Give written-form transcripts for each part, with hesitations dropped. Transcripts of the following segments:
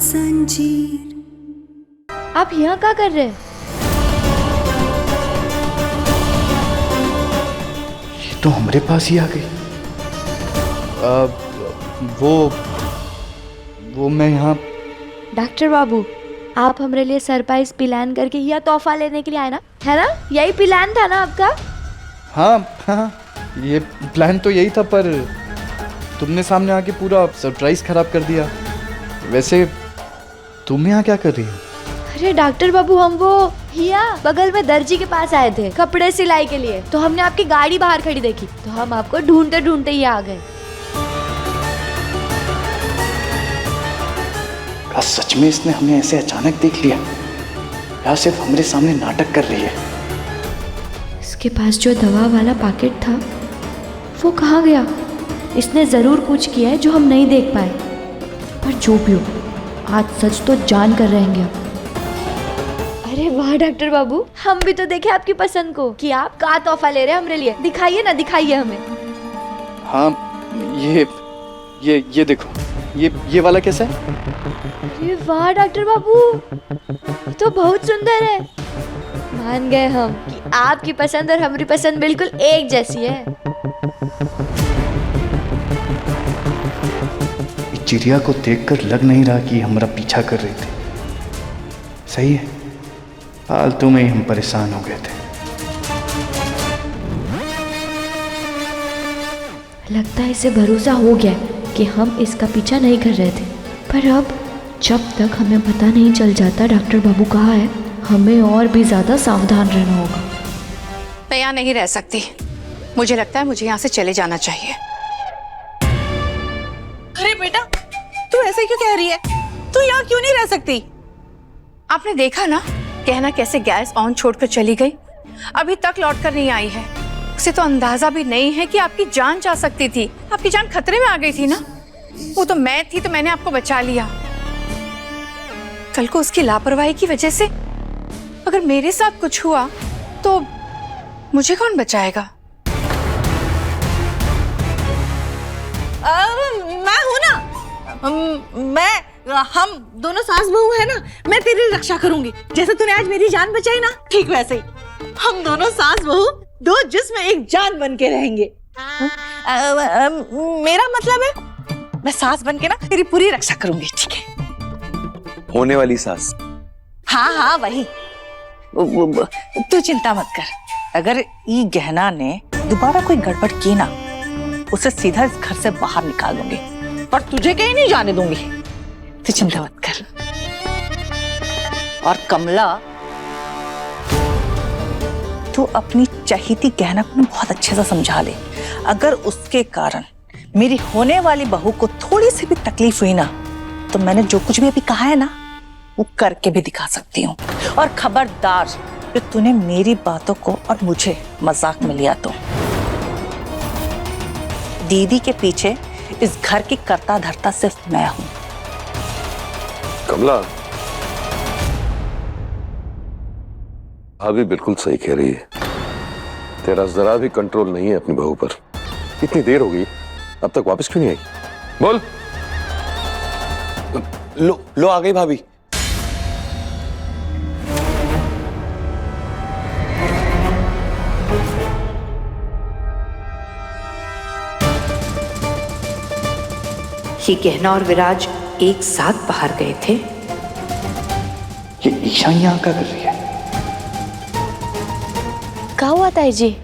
जंजीर। आप यहाँ क्या कर रहे हैं? ये तो हमारे पास ही आ गई। वो मैं यहाँ। डॉक्टर बाबू, आप हमारे लिए सरप्राइज प्लान करके यह तोहफा लेने के लिए आए ना, है ना? यही प्लान था ना आपका? हाँ, ये प्लान तो यही था, पर तुमने सामने आके पूरा सरप्राइज खराब कर दिया। वैसे तुम यहाँ क्या कर रही हो? अरे डॉक्टर बाबू, हम वो हिया बगल में दर्जी के पास आए थे कपड़े सिलाई के लिए, तो हमने आपकी गाड़ी बाहर खड़ी देखी, तो हम आपको ढूंढते ढूंढते ही आ गए। क्या सच में इसने हमें ऐसे अचानक देख लिया, या सिर्फ हमारे सामने नाटक कर रही है? इसके पास जो दवा वाला पैकेट था वो कहाँ गया? इसने जरूर कुछ किया है जो हम नहीं देख पाए, पर जो भी हो, आज सच तो जान कर रहेंगे अब। अरे वाह डॉक्टर बाबू, हम भी तो देखे आपकी पसंद को कि आप का तोहफा ले रहे हैं हमारे लिए। दिखाइए ना, दिखाइए हमें। हाँ, ये देखो, ये वाला कैसा है? अरे वाह डॉक्टर बाबू, ये तो बहुत सुंदर है। मान गए हम कि आपकी पसंद और हमारी पसंद बिल्कुल एक जैसी है। इस चिड़िया को देखकर लग नहीं रहा कि हमारा पीछा कर रही थी। सही है, फालतू में ही हम परेशान हो गए थे। लगता है इसे भरोसा हो गया कि हम इसका पीछा नहीं कर रहे थे, पर अब जब तक हमें पता नहीं चल जाता डॉक्टर बाबू कहाँ है, हमें और भी ज्यादा सावधान रहना होगा। मैं यहाँ नहीं रह सकती, मुझे लगता है मुझे यहाँ से चले जाना चाहिए। अरे बेटा, तू ऐसे क्यों कह रही है? तू यहाँ क्यों नहीं रह सकती? आपने देखा ना कहना कैसे गैस ऑन छोड़कर चली गई, अभी तक लौट कर नहीं आई है। उसे तो अंदाजा भी नहीं है कि आपकी जान जा सकती थी, आपकी जान खतरे में आ गई थी ना। वो तो मैं थी तो मैंने आपको बचा लिया। कल को उसकी लापरवाही की वजह से अगर मेरे साथ कुछ हुआ तो मुझे कौन बचाएगा? मैं हूं ना, हम दोनों सास बहू है ना, मैं तेरी रक्षा करूंगी। जैसे तूने आज मेरी जान बचाई ना, ठीक वैसे ही हम दोनों सास बहू दो जिस्म एक जान बन के रहेंगे। मेरा मतलब है मैं सास बन के ना तेरी पूरी रक्षा करूंगी, ठीक है? होने वाली सास? हाँ वही। तू चिंता मत कर, अगर ई गहना ने दोबारा कोई गड़बड़ की ना, उसे सीधा इस घर से बाहर निकाल दूंगी, पर तुझे कहीं नहीं जाने दूंगी। तू चिंता मत कर। और कमला, तू अपनी चहेती गहना को बहुत अच्छे से समझा ले। अगर उसके कारण मेरी होने वाली बहू को थोड़ी सी भी तकलीफ हुई ना, तो मैंने जो कुछ भी अभी कहा है ना, वो करके भी दिखा सकती हूँ। और खबरदार, कि तूने मेरी बातों को और मुझे मजाक में लिया तो दीदी के पीछे इस घर की कर्ता धर्ता सिर्फ मैं हूं। कमला, भाभी बिल्कुल सही कह रही है। तेरा जरा भी कंट्रोल नहीं है अपनी बहू पर। इतनी देर हो गई, अब तक वापस क्यों नहीं आई? बोल। लो आ गई भाभी। ये गहना और विराज एक साथ बाहर गए थे। ये ईशा यहाँ क्या कर रही है? क्या हुआ ताई जी?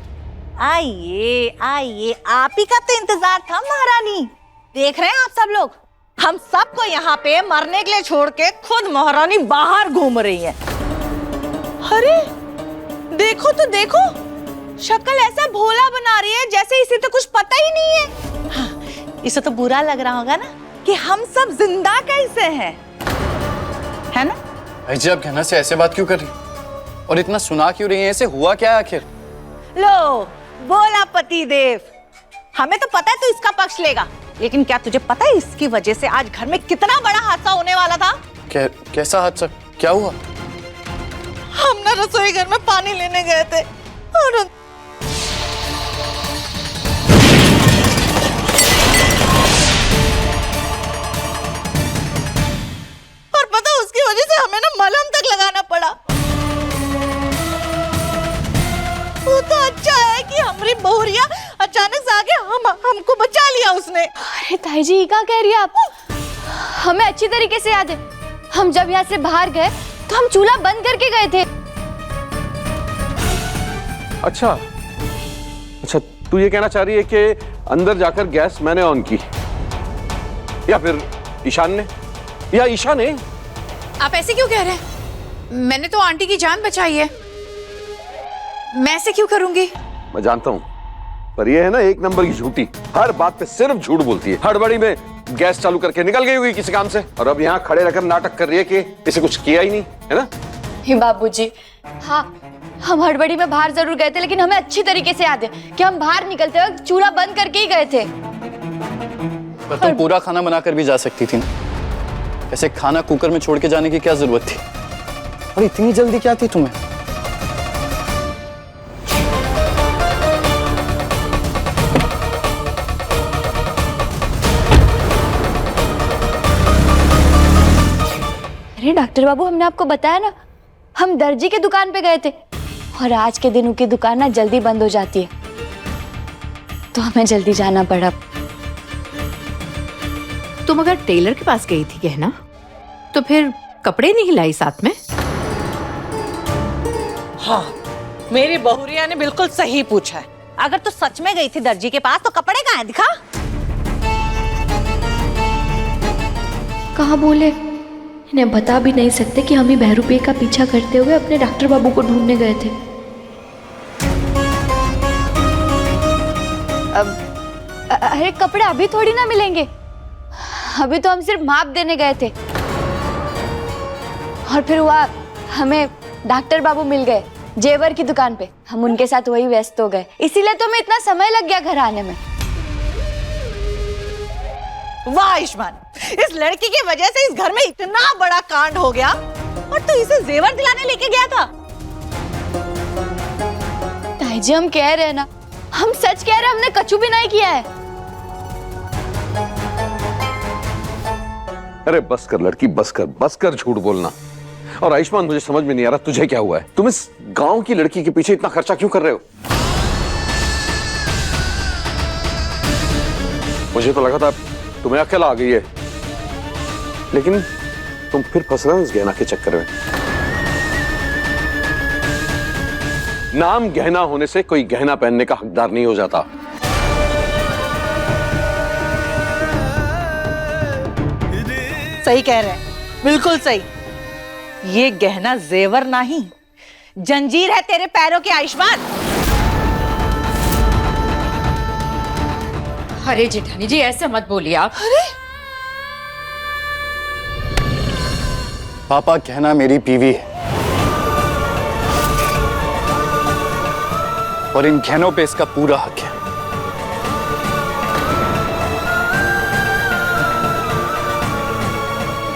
आइए आइए, आप ही का तो इंतजार था महारानी। देख रहे हैं आप सब लोग, हम सबको यहाँ पे मरने के लिए छोड़ के खुद महारानी बाहर घूम रही है। अरे देखो तो देखो, शक्ल ऐसा भोला बना रही है जैसे इसे तो कुछ पता ही नहीं है। हाँ, इसे तो बुरा लग रहा होगा ना कि हम सब जिंदा कैसे हैं, है ना? भाई जी, आप गहना से ऐसे बात क्यों कर रही और इतना सुना क्यों रही है? ऐसे हुआ क्या आखिर? लो बोला पति देव, हमें तो पता है तू इसका पक्ष लेगा, लेकिन क्या तुझे पता है इसकी वजह से आज घर में कितना बड़ा हादसा होने वाला था? कैसा हादसा? क्या हुआ? हम ना रसोई घर में पानी लेने गए थे और अरे ताई जी ये क्या कह रही है आप? हमें अच्छी तरीके से याद है, हम जब यहाँ से बाहर गए तो हम चूल्हा बंद करके गए थे। अच्छा अच्छा, तू ये कहना चाह रही है कि अंदर जाकर गैस मैंने ऑन की, या फिर ईशान ने, या ईशा ने? आप ऐसे क्यों कह रहे हैं? मैंने तो आंटी की जान बचाई है, मैं ऐसे क्यों करूंगी? मैं जानता हूं, पर ये है ना एक नंबर की झूठी, हर बात पे सिर्फ झूठ बोलती है। हड़बड़ी में गैस चालू करके निकल गई होगी किसी काम से, और अब यहाँ खड़े रहकर नाटक कर रही है कि इसे कुछ किया ही नहीं, है ना? हे बाबूजी, हाँ हम हड़बड़ी में बाहर जरूर गए थे, लेकिन हमें अच्छी तरीके से याद है कि हम बाहर निकलते वक्त चूल्हा बंद करके ही गए थे। पर तुम पूरा खाना बनाकर भी जा सकती थी ना, ऐसे खाना कुकर में छोड़ के जाने की क्या जरूरत थी? और इतनी जल्दी क्या थी तुम्हें? अरे डॉक्टर बाबू, हमने आपको बताया ना, हम दर्जी की दुकान पे गए थे, और आज के दिन उनकी दुकान ना जल्दी बंद हो जाती है, तो हमें जल्दी जाना पड़ा। तुम अगर टेलर के पास गई थी गहना, तो फिर कपड़े नहीं लाई साथ में? हाँ, मेरी बहुरिया ने बिल्कुल सही पूछा है। अगर तू सच में गई थी दर्जी के पास तो कपड़े कहाँ हैं? दिखा। कहाँ बोले, इन्हें बता भी नहीं सकते कि हम ही बहरूपे का पीछा करते हुए अपने डॉक्टर बाबू को ढूंढने गए थे। अरे कपड़े अभी थोड़ी ना मिलेंगे, अभी तो हम सिर्फ माप देने गए थे, और फिर हुआ हमें डॉक्टर बाबू मिल गए जेवर की दुकान पे, हम उनके साथ वही व्यस्त हो गए, इसीलिए तो हमें इतना समय लग गया घर आने में। वाह आयुष्मान, इस लड़की की वजह से इस घर में इतना बड़ा कांड हो गया, और तू इसे जेवर दिलाने लेके गया था। ताई जी हम कह रहे हैं ना, हम सच कह रहे हैं, हमने कछु भी नहीं किया है। अरे बस कर लड़की, बस कर झूठ बोलना। और आयुष्मान, मुझे समझ में नहीं आ रहा तुझे क्या हुआ है? तुम इस गांव की लड़की के पीछे इतना खर्चा क्यों कर रहे हो? मुझे तो लगा था तुम्हें अकल आ गई है, लेकिन तुम फिर फंस रहे हो इस गहना के चक्कर में। नाम गहना होने से कोई गहना पहनने का हकदार नहीं हो जाता। सही कह रहे हैं, बिल्कुल सही। ये गहना जेवर नहीं, जंजीर है तेरे पैरों के आयुष्मान। अरे जेठानी जी ऐसे मत बोलिए आप। पापा, कहना मेरी बीवी है, और इन गहनों पे इसका पूरा हक है।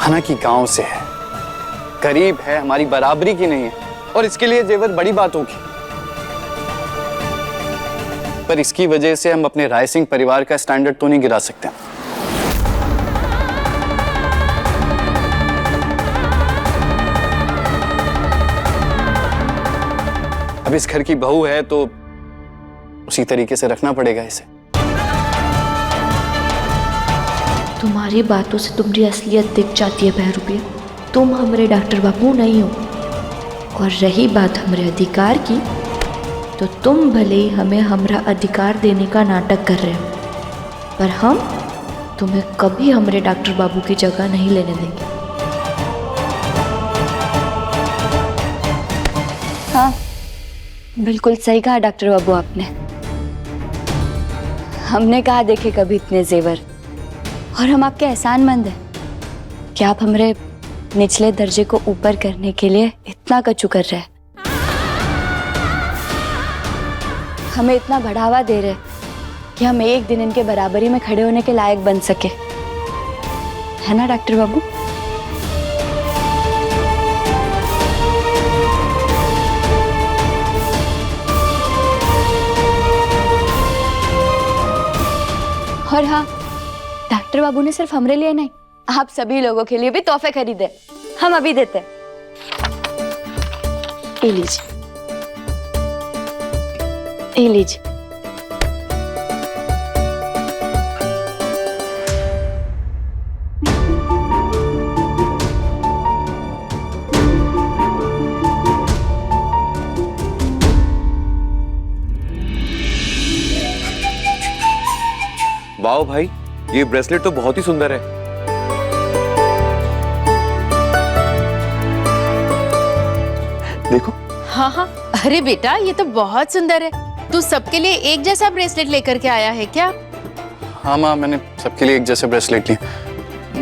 हालांकि गांव से है, करीब है, हमारी बराबरी की नहीं है, और इसके लिए जेवर बड़ी बात होगी, पर इसकी वजह से हम अपने राय सिंह परिवार का स्टैंडर्ड तो नहीं गिरा सकते। अब इस घर की बहू है तो उसी तरीके से रखना पड़ेगा इसे। तुम्हारी बातों से तुम्हारी असलियत दिख जाती है बहरूपे, तुम हमारे डॉक्टर बाबू नहीं हो। और रही बात हमारे अधिकार की, तो तुम भले ही हमें हमारा अधिकार देने का नाटक कर रहे हो, पर हम तुम्हें कभी हमारे डॉक्टर बाबू की जगह नहीं लेने देंगे। हाँ, बिल्कुल सही कहा डॉक्टर बाबू आपने। हमने कहा देखे कभी इतने जेवर, और हम आपके एहसानमंद हैं कि आप हमारे निचले दर्जे को ऊपर करने के लिए इतना कछु कर रहे हैं, हमें इतना बढ़ावा दे रहे कि हम एक दिन इनके बराबरी में खड़े होने के लायक बन सके, है ना डॉक्टर बाबू? और हाँ, डॉक्टर बाबू ने सिर्फ हमरे लिए नहीं, आप सभी लोगों के लिए भी तोहफे खरीदे, हम अभी देते हैं। ये लीजिए, ये लीजिए। वाह भाई, ये ब्रेसलेट तो बहुत ही सुंदर है। देखो। हाँ हाँ, अरे बेटा ये तो बहुत सुंदर है। तू सबके लिए एक जैसा ब्रेसलेट लेकर के आया है क्या? हाँ माँ, मैंने सबके लिए एक जैसे ब्रेसलेट लिए।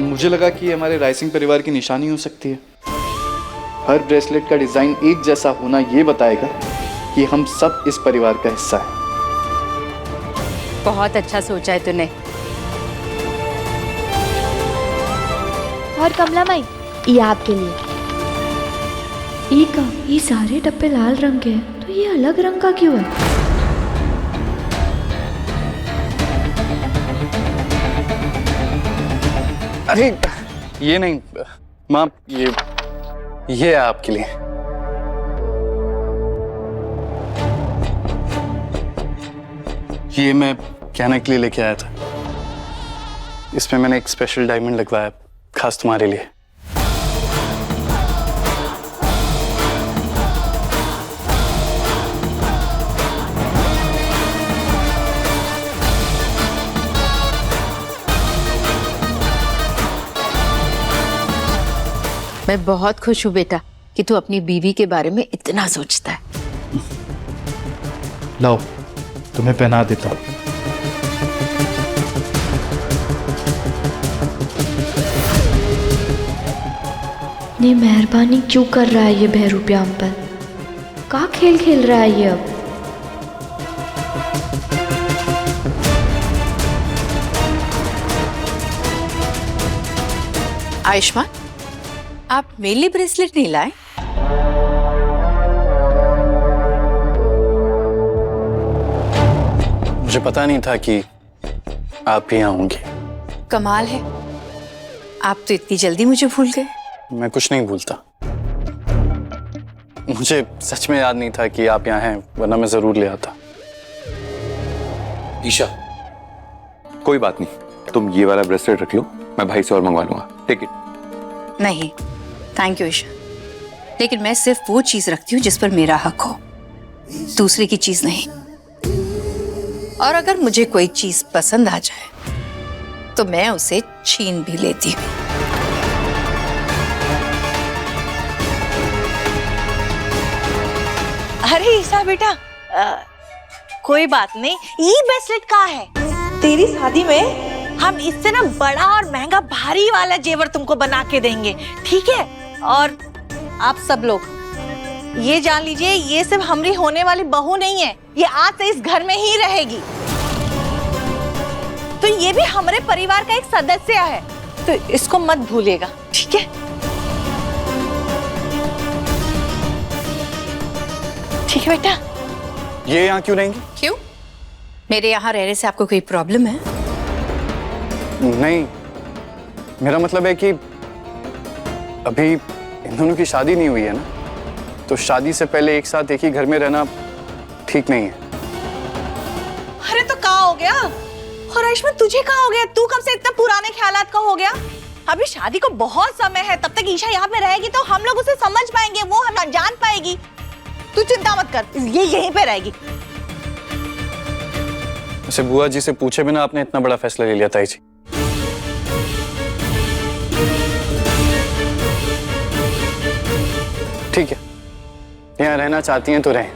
मुझे लगा कि ये हमारे राइसिंग परिवार की निशानी हो सकती है। हर ब्रेसलेट का डिजाइन एक जैसा होना ये बताएगा कि हम सब इस परिवार का हिस्सा है। बहुत अच्छा सोचा है तूने। और कमला माई, ये आपके लिए। ये सारे डब्बे लाल रंग के हैं, तो ये अलग रंग का क्यों है? अरे ये नहीं माँ, ये है आपके लिए। ये मैं कहने के लिए लेके आया था। इसमें मैंने एक स्पेशल डायमंड लगवाया खास तुम्हारे लिए। मैं बहुत खुश हूँ बेटा कि तू अपनी बीवी के बारे में इतना सोचता है। लाओ, तुम्हें पहना देता हूँ। ये मेहरबानी क्यों कर रहा है ये बहरूपिया हम पर? का खेल खेल रहा है ये अब? आयुष्मान, आप मेरे लिए ब्रेसलेट नहीं लाए? मुझे पता नहीं था कि आप यहाँ होंगे। कमाल है, आप तो इतनी जल्दी मुझे भूल गए। मैं कुछ नहीं भूलता। मुझे सच में याद नहीं था कि आप यहाँ हैं, वरना मैं जरूर ले आता। ईशा, कोई बात नहीं, तुम ये वाला ब्रेसलेट रख लो, मैं भाई से और मंगवा लूंगा। Take it. नहीं, थैंक यू ईशा, लेकिन मैं सिर्फ वो चीज रखती हूँ जिस पर मेरा हक हो, दूसरे की चीज नहीं। और अगर मुझे कोई चीज पसंद आ जाए तो मैं उसे छीन भी लेती हूँ। अरे ईशा बेटा, कोई बात नहीं, ये ब्रेसलेट कहाँ है? तेरी शादी में हम इससे ना बड़ा और महंगा भारी वाला जेवर तुमको बना के देंगे, ठीक है? और आप सब लोग ये जान लीजिए, ये सिर्फ हमारी होने वाली बहू नहीं है, ये आज से इस घर में ही रहेगी। तो ये भी हमारे परिवार का एक सदस्य है, तो इसको मत भूलिएगा, ठीक है? ठीक है बेटा। ये यहाँ क्यों रहेंगी? क्यों? मेरे यहाँ रहने से आपको कोई प्रॉब्लम है? नहीं, मेरा मतलब है कि अभी इन दोनों की शादी नहीं हुई है ना, तो शादी से पहले एक साथ एक ही घर में रहना ठीक नहीं है। अरे तो क्या हो गया? और आयुष्मान, तुझे क्या हो गया? तू कब से इतना पुराने ख्यालात का हो गया? अभी शादी को बहुत समय है, तब तक ईशा यहाँ पे रहेगी तो हम लोग उसे समझ पाएंगे, वो हम जान पाएगी। तू चिंता मत कर, ये यहीं पे रहेगी। वैसे बुआ जी से पूछे बिना आपने इतना बड़ा फैसला ले लिया ताई जी। ठीक है, यहाँ रहना चाहती हैं तो रहें,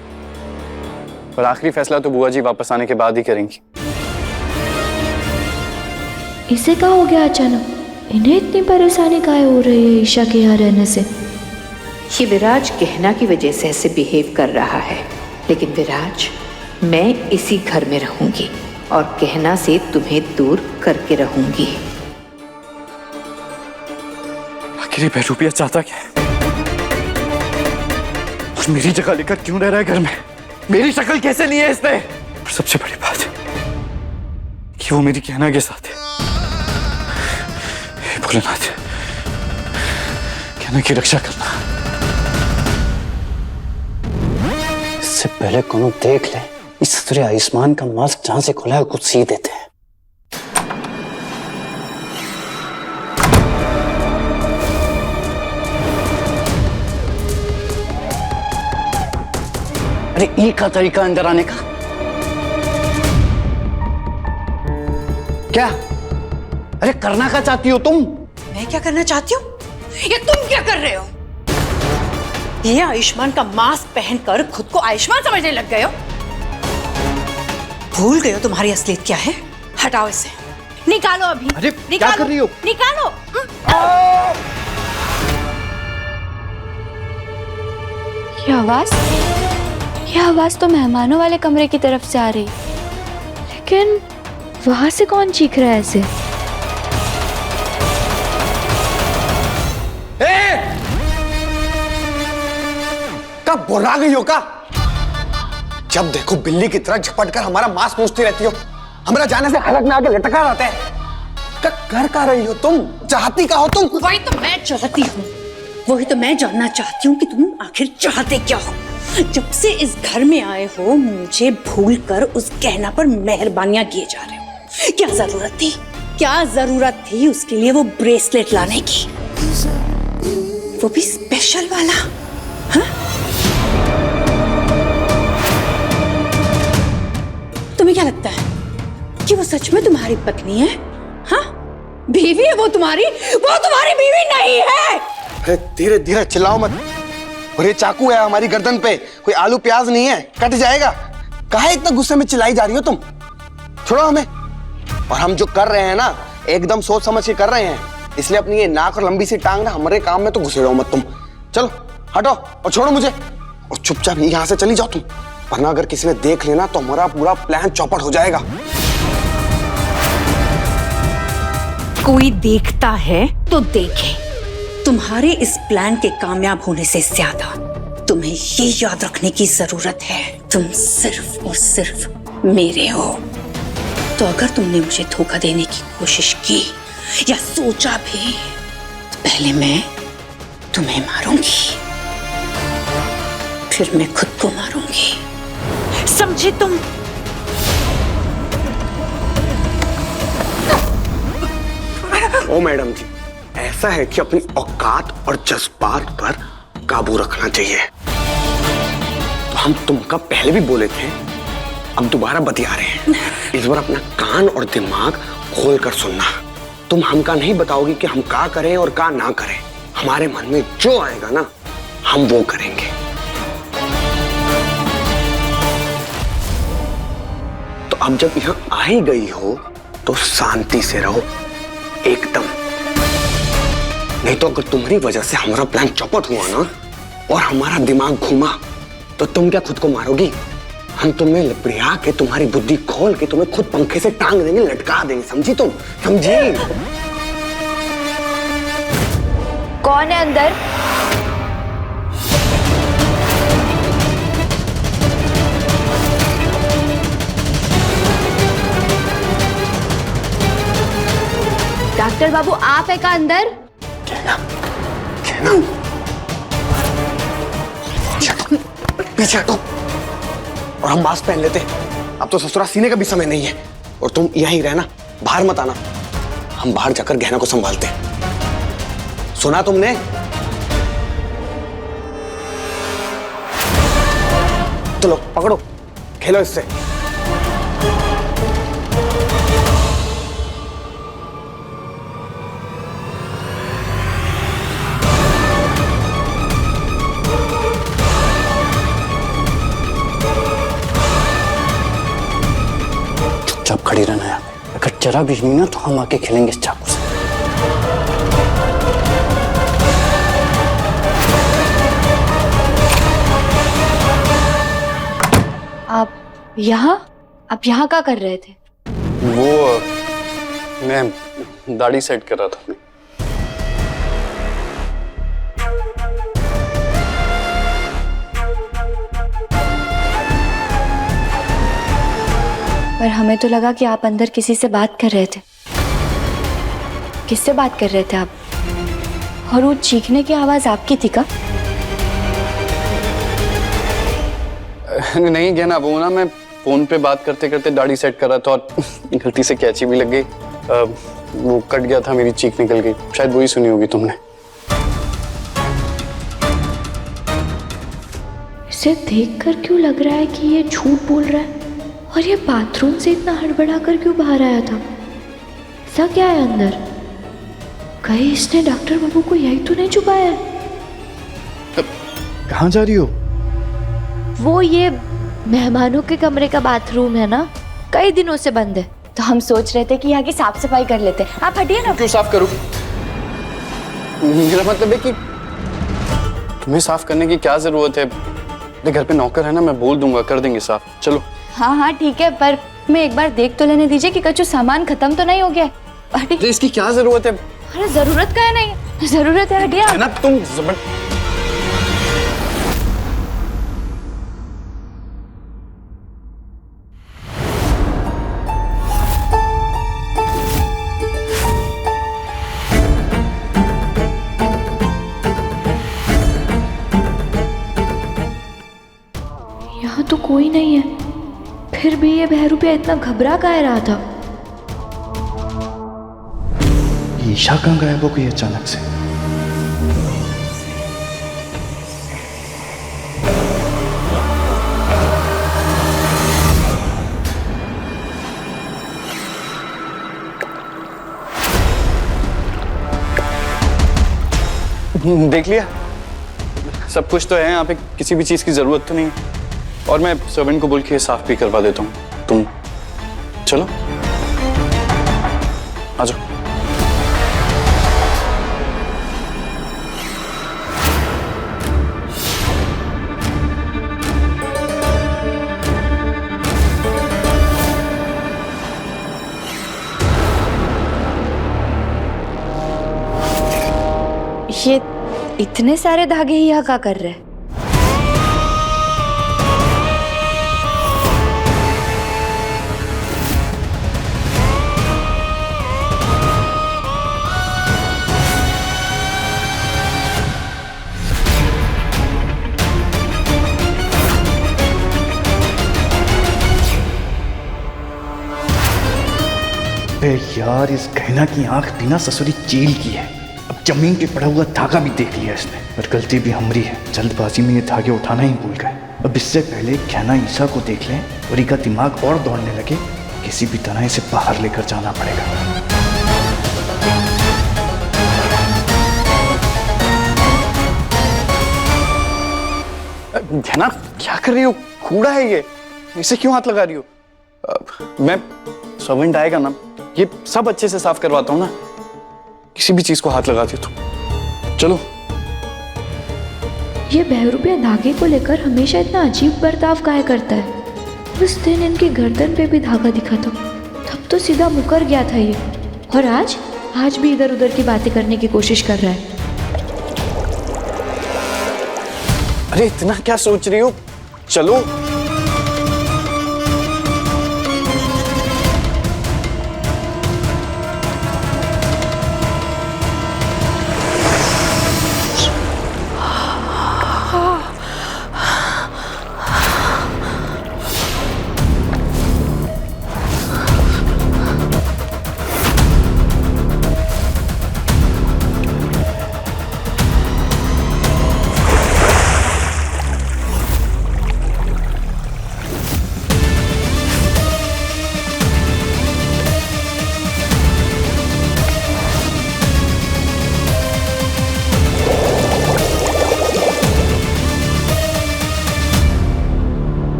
पर आखिरी फैसला तो बुआ जी वापस आने के बाद ही करेंगी। इसे क्या हो गया अचानक? इन्हें इतनी परेशानी काहे हो रही है ईशा के यहाँ रहने से? ये विराज गहना की वजह से ऐसे बिहेव कर रहा है, लेकिन विराज, मैं इसी घर में रहूंगी और गहना से तुम्हें दूर करके रहूंगी। आखिर ये बहरूपिया चाहता क्या है? और मेरी जगह लेकर क्यों रह रहा है घर में? मेरी शक्ल कैसे ली है इसने? और सबसे बड़ी बात है कि वो मेरी गहना के साथ है। हे भोलेनाथ, गहना की रक्षा करना। इससे पहले कोनो देख ले, इस तरह आयुष्मान का मास्क जहां से खुला है कुछ सी देते हैं। अरे ई का तरीका अंदर आने का? क्या? अरे करना क्या चाहती हो तुम? मैं क्या करना चाहती हूँ या तुम क्या कर रहे हो? ये आयुष्मान का मास्क पहनकर खुद को आयुष्मान समझने लग गए हो। भूल गए हो तुम्हारी असलियत क्या है? हटाओ इसे, निकालो अभी। अरे निकालो, क्या कर रही हो? निकालो। ये आवाज तो मेहमानों वाले कमरे की तरफ से आ रही, लेकिन वहां से कौन चीख रहा है ऐसे? कब बुर्रा गई हो का? जब देखो बिल्ली की तरह झपट कर हमारा मांस पूछती रहती हो, हमारा जाने से हलक में आके लटका रहता है। कर का रही हो तुम? चाहती का हो तुम? वही तो मैं चाहती हूँ, वही तो मैं जानना चाहती हूँ कि तुम आखिर चाहते क्या हो। जब से इस घर में आए हो मुझे भूल कर उस गहना पर मेहरबानियां किए जा रहे हो। क्या जरूरत थी, क्या जरूरत थी उसके लिए वो ब्रेसलेट लाने की, वो भी स्पेशल वाला? हाँ? तुम्हें क्या लगता है कि वो सच में तुम्हारी पत्नी है? हाँ, बीवी है वो तुम्हारी बीवी नहीं है। धीरे धीरे चिल्लाओ मत। और ये चाकू है हमारी गर्दन पे, कोई आलू प्याज नहीं है, कट जाएगा। काहे इतना गुस्से में चिल्लाई जा रही हो तुम? छोड़ो हमें। और हम जो कर रहे हैं ना, एकदम सोच समझ के कर रहे हैं, इसलिए अपनी ये नाक और लंबी सी टांग ना हमारे काम में तो घुसे रहो मत तुम। चलो हटो और छोड़ो मुझे, और चुपचाप यहाँ से चली जाओ तुम, वरना अगर किसी ने देख लेना तो हमारा पूरा प्लान चौपट हो जाएगा। कोई देखता है तो देखे, तुम्हारे इस प्लान के कामयाब होने से ज्यादा तुम्हें ये याद रखने की जरूरत है, तुम सिर्फ और सिर्फ मेरे हो। तो अगर तुमने मुझे धोखा देने की कोशिश की या सोचा भी, तो पहले मैं तुम्हें मारूंगी, फिर मैं खुद को मारूंगी, समझे तुम? ओ मैडम जी, ऐसा है कि अपनी औकात और जज्बात पर काबू रखना चाहिए। तो हम तुमका पहले भी बोले थे, अब दोबारा बतिया रहे हैं। इस बार अपना कान और दिमाग खोल कर सुनना। तुम हमका नहीं बताओगी कि हम क्या करें और क्या ना करें। हमारे मन में जो आएगा ना, हम वो करेंगे। तो अब जब यहाँ आ ही गई हो तो शांति से रहो एकदम। नहीं तो अगर तुम्हारी वजह से हमारा प्लान चौपट हुआ ना और हमारा दिमाग घूमा, तो तुम क्या खुद को मारोगी? हम तुम्हें लपड़िया के तुम्हारी बुद्धि खोल के तुम्हें खुद पंखे से टांग देंगे, लटका देंगे, समझी तुम? समझी? कौन है अंदर? डॉक्टर बाबू आप है का अंदर? कहना पीछे हटो और हम मास्क पहन लेते। अब तो ससुरा सीने का भी समय नहीं है, और तुम यहीं रहना, बाहर मत आना। हम बाहर जाकर गहना को संभालते हैं। सुना तुमने? चलो पकड़ो, खेलो इससे। चुपचाप खड़ी रहना है। अगर जरा भी हिली ना तो हम आके खेलेंगे इस चाकू से। आप यहाँ क्या कर रहे थे? वो मैं दाढ़ी सेट कर रहा था अपनी। पर हमें तो लगा कि आप अंदर किसी से बात कर रहे थे। किससे बात कर रहे थे आप? और वो चीखने की आवाज आपकी थी क्या? नहीं गहना, वो ना मैं फोन पे बात करते करते दाढ़ी सेट कर रहा था और गलती से कैंची भी लग गई। वो कट गया था, मेरी चीख निकल गई। शायद वही सुनी होगी तुमने। इसे देखकर क्यों लग रहा है कि ये झूठ बोल रहा है? और ये बाथरूम से इतना हड़बड़ा कर क्यों बाहर आया था? ऐसा क्या है अंदर? कहीं इसने डॉक्टर बाबू को यही तो नहीं छुपाया है? कहाँ जा रही हो? वो ये मेहमानों के कमरे का बाथरूम है ना, कई दिनों से बंद है, तो हम सोच रहे थे कि यहाँ की साफ सफाई कर लेते हैं। आप हटिए ना। क्यों साफ करूं? मेरा मतलब है कि तुम्हें साफ करने की क्या जरूरत है? मेरे घर पे नौकर है ना, मैं बोल दूंगा, कर देंगे साफ। चलो। हाँ हाँ ठीक है, पर मैं एक बार देख तो लेने दीजिए कि कच्चू सामान खत्म तो नहीं हो गया है। हटिए। अरे इसकी क्या जरूरत है? अरे जरूरत का है नहीं, जरूरत है, हटिए आप। है ना तुम यहाँ तो कोई नहीं है, फिर भी ये बहरूपिया इतना घबरा काहे रहा था? ईशा कहाँ गायब हो गई अचानक से? देख लिया, सब कुछ तो है यहाँ पे, किसी भी चीज की जरूरत तो नहीं है। और मैं सर्वेंट को बोल के साफ भी करवा देता हूँ। तुम चलो आ जाओ। ये इतने सारे धागे ही यहाँ क्या कर रहे हैं? अरे यार, इस गहना की आंख बिना ससुरी चील की है। अब जमीन पे पड़ा हुआ धागा भी देख लिया इसने, पर गलती भी हमारी है। जल्दबाजी में ये धागे उठाना ही भूल गए। अब इससे पहले गहना ईशा को देख लें और इनका दिमाग और दौड़ने लगे, किसी भी तरह इसे बाहर लेकर जाना पड़ेगा। गहना क्या कर रही हो? कूड़ा है ये, इसे क्यों हाथ लगा रही हो? मैं सर्वेंट आएगा ना, ये सब अच्छे से साफ करवाता हूँ ना, किसी भी चीज को हाथ लगाती हो तुम। चलो। ये बहरूपिया धागे को लेकर हमेशा इतना अजीब बर्ताव काहे करता है? उस दिन इनकी गर्दन पे भी धागा दिखा था, तब तो सीधा मुकर गया था ये, और आज भी इधर उधर की बातें करने की कोशिश कर रहा है। अरे इतना क्या सोच रही हो? चलो।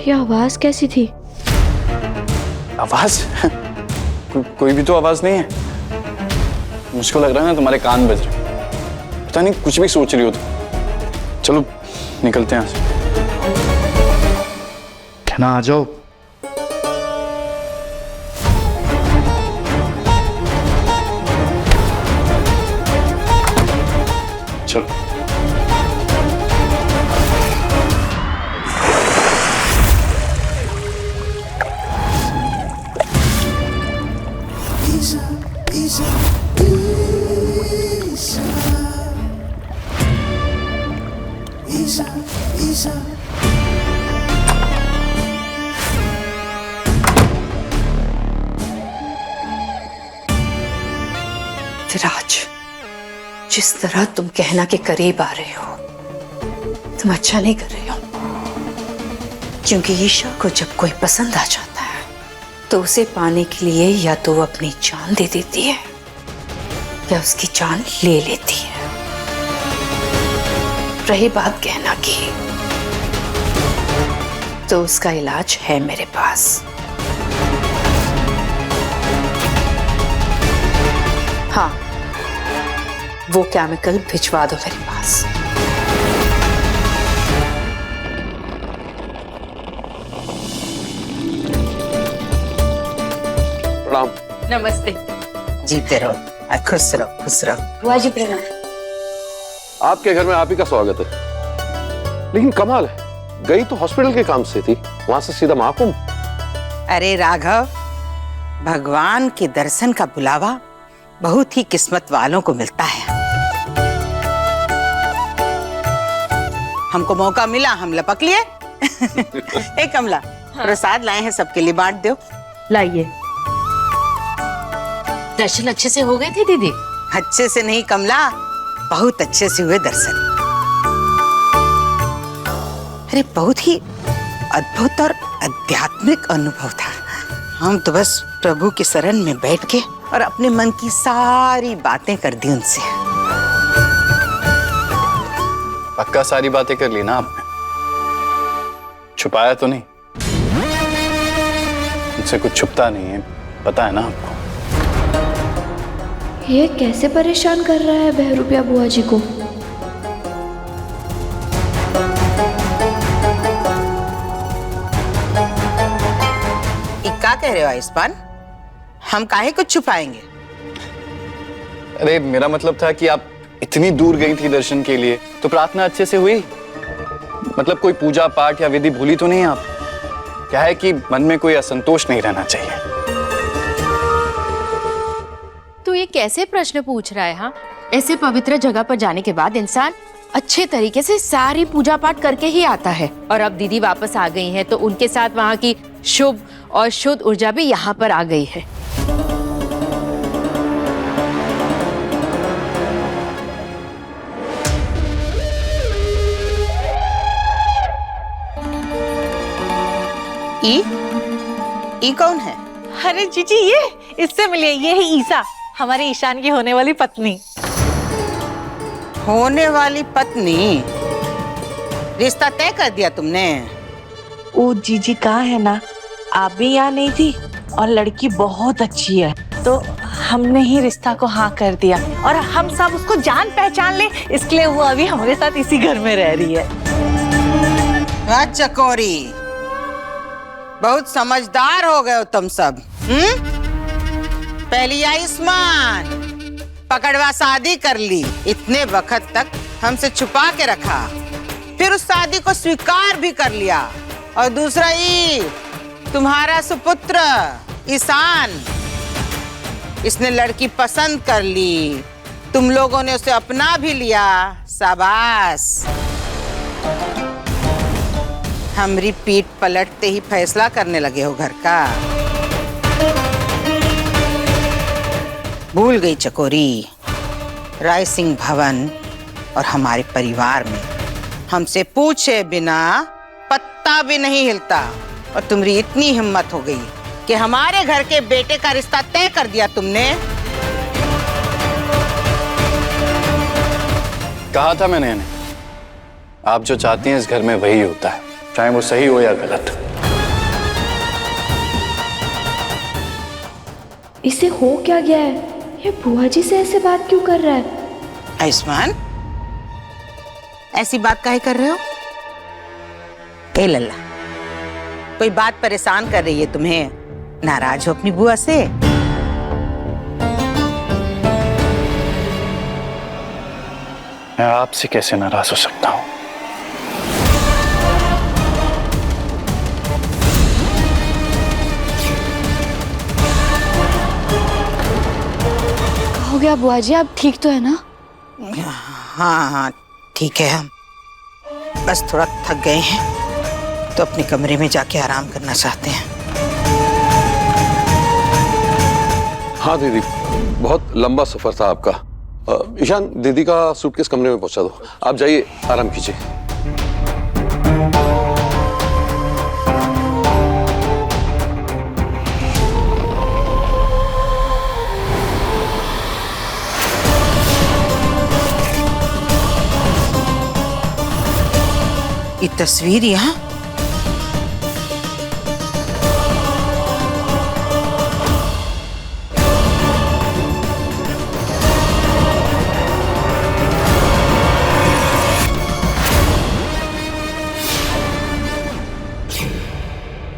ये आवाज कैसी थी? आवाज? कोई भी तो आवाज नहीं है। मुझको लग रहा है ना तुम्हारे कान बज रहे। पता नहीं कुछ भी सोच रही हो तुम। चलो निकलते हैं यहाँ से। गहना आ जाओ। चलो। विराज, जिस तरह तुम कहना के करीब आ रहे हो, तुम अच्छा नहीं कर रहे हो। क्योंकि ईशा को जब कोई पसंद आ जाता है तो उसे पाने के लिए या तो वो अपनी जान दे देती है या उसकी जान ले लेती है। रही बात गहना की, तो उसका इलाज है मेरे पास। हाँ, वो केमिकल भिजवा दो मेरे पास। प्रणाम। नमस्ते। जीते रहो, खुश रहो, खुश रहो। बुआ जी प्रणाम। आपके घर में आप ही का स्वागत है। लेकिन कमाल है, गई तो हॉस्पिटल के काम से थी, वहां से सीधा महाकुंभ। अरे राघव, भगवान के दर्शन का बुलावा बहुत ही किस्मत वालों को मिलता है। हमको मौका मिला, हम लपक लिए। ए कमला, प्रसाद लाए हैं, सबके लिए बांट दो। लाइए। दर्शन अच्छे से हो गए थे दीदी? अच्छे से नहीं कमला, बहुत अच्छे से हुए दर्शन। अरे बहुत ही अद्भुत और आध्यात्मिक अनुभव था। हम तो बस प्रभु की शरण में बैठ के और अपने मन की सारी बातें कर दी उनसे। पक्का सारी बातें कर ली ना आपने? छुपाया तो नहीं? मुझसे कुछ छुपता नहीं है, पता है ना आपको। ये कैसे परेशान कर रहा है बहरूपिया बुआ जी को? क्या कह रहे हो आयुष्मान? हम काहे कुछ छुपाएंगे? अरे मेरा मतलब था कि आप इतनी दूर गई थी दर्शन के लिए, तो प्रार्थना अच्छे से हुई? मतलब कोई पूजा पाठ या विधि भूली तो नहीं आप? क्या है कि मन में कोई असंतोष नहीं रहना चाहिए। तू ये कैसे प्रश्न पूछ रहा है? हाँ, ऐसे पवित्र जगह पर जाने के बाद इंसान अच्छे तरीके से सारी पूजा पाठ करके ही आता है। और अब दीदी वापस आ गई हैं, तो उनके साथ वहाँ की शुभ और शुद्ध ऊर्जा भी यहाँ पर आ गई है। ई कौन है? अरे जीजी, ये इससे मिलिए, ये है ईसा, हमारे ईशान की होने वाली पत्नी। होने वाली पत्नी? रिश्ता तय कर दिया तुमने? वो जीजी कहाँ है ना, आप भी यहाँ नहीं थी और लड़की बहुत अच्छी है, तो हमने ही रिश्ता को हाँ कर दिया और हम सब उसको जान पहचान ले, इसलिए वो अभी हमारे साथ इसी घर में रह रही है। वाह चकोरी, बहुत समझदार हो गए हो तुम सब। पहली आयुष्मान पकड़वा शादी कर ली, इतने वक्त तक हमसे छुपा के रखा, फिर उस शादी को स्वीकार भी कर लिया। और दूसरा ये तुम्हारा सुपुत्र ईशान, इसने लड़की पसंद कर ली, तुम लोगों ने उसे अपना भी लिया, शाबाश। हमारी पीठ पलटते ही फैसला करने लगे हो घर का। भूल गई चकोरी, राय सिंह भवन और हमारे परिवार में हमसे पूछे बिना पत्ता भी नहीं हिलता, और तुम्हारी इतनी हिम्मत हो गई कि हमारे घर के बेटे का रिश्ता तय कर दिया तुमने। कहा था मैंने, आप जो चाहती हैं इस घर में वही होता है, चाहे वो सही हो या गलत। इसे हो क्या गया है? ये बुआ जी से ऐसे बात क्यों कर रहा है? आयुष्मान, ऐसी बात काहे कर रहे हो? ए लल्ला, कोई बात परेशान कर रही है तुम्हें? नाराज हो अपनी बुआ से? मैं आपसे कैसे नाराज हो सकता हूँ? हो गया बुआ जी, आप ठीक तो है ना? हाँ हाँ ठीक है, हम बस थोड़ा थक गए हैं, तो अपने कमरे में जाके आराम करना चाहते हैं। हाँ दीदी, बहुत लंबा सफर था आपका। ईशान, दीदी का सूटकेस कमरे में पहुंचा दो, आप जाइए आराम कीजिए। तस्वीर यहाँ?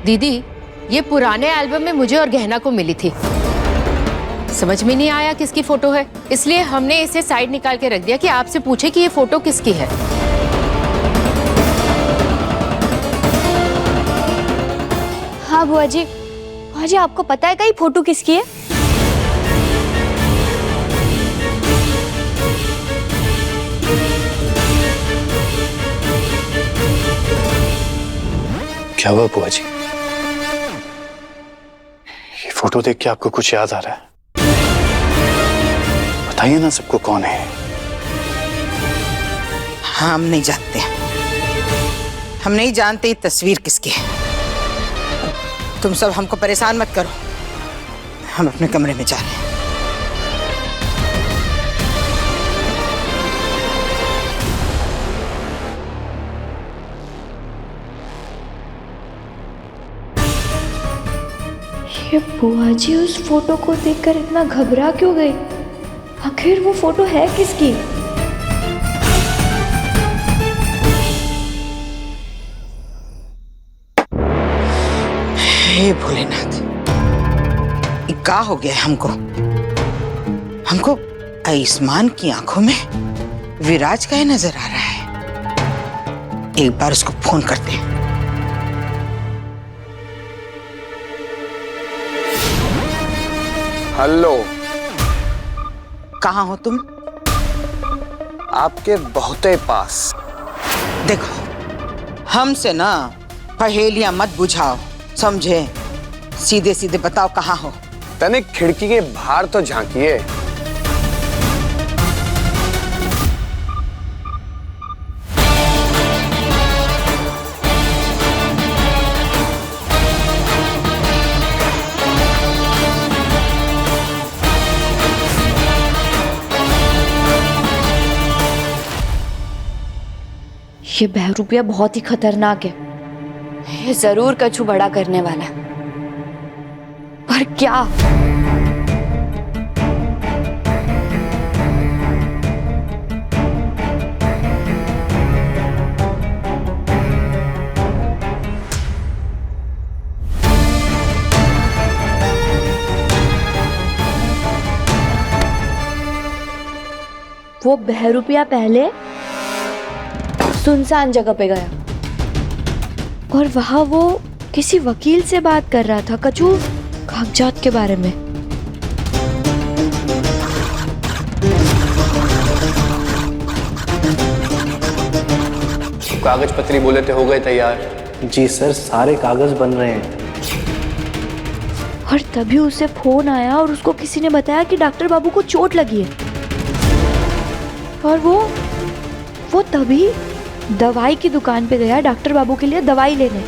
दीदी, ये पुराने एल्बम में मुझे और गहना को मिली थी। समझ में नहीं आया किसकी फोटो है, इसलिए हमने इसे साइड निकाल के रख दिया कि आपसे पूछे कि ये फोटो किसकी है। हाँ बुआ जी आपको पता है कहीं फोटो किसकी है? क्या हुआ बुआ जी? ये फोटो देख के आपको कुछ याद आ रहा है? बताइए ना सबको कौन है। हम नहीं जानते, हम नहीं जानते ये तस्वीर किसकी है। तुम सब हमको परेशान मत करो, हम अपने कमरे में जा रहे हैं। ये बुआ जी उस फोटो को देखकर इतना घबरा क्यों गई? आखिर वो फोटो है किसकी? हे भोलेनाथ, ये क्या हो गया हमको? हमको आयुष्मान की आंखों में विराज का ही नजर आ रहा है। एक बार उसको फोन करते हैं। हेलो, कहाँ हो तुम? आपके बहुते पास। देखो, हमसे ना पहेलियां मत बुझाओ, समझे? सीधे सीधे बताओ कहाँ हो। तनिक खिड़की के बाहर तो झांकिए। ये बहरूपिया बहुत ही खतरनाक है। ये जरूर कछु बड़ा करने वाला है, पर क्या? वो बहरूपिया पहले सुनसान जगह पे गया और वहां वो किसी वकील से बात कर रहा था कछु कागजात के बारे में। कागज पत्री बोले थे हो गए तैयार? जी सर, सारे कागज बन रहे हैं। और तभी उसे फोन आया और उसको किसी ने बताया कि डॉक्टर बाबू को चोट लगी है। और वो तभी दवाई की दुकान पे गया डॉक्टर बाबू के लिए दवाई लेने।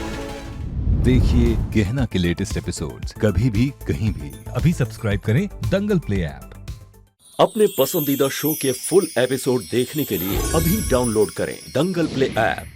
देखिए गहना के लेटेस्ट एपिसोड्स कभी भी कहीं भी। अभी सब्सक्राइब करें दंगल प्ले ऐप। अपने पसंदीदा शो के फुल एपिसोड देखने के लिए अभी डाउनलोड करें दंगल प्ले ऐप।